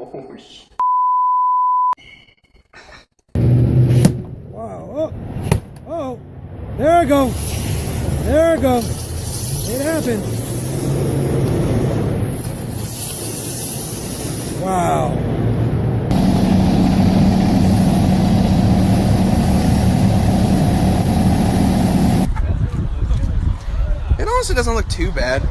Oh, shit. Wow. Oh. There I go. There I go. It happened. Wow. It honestly doesn't look too bad.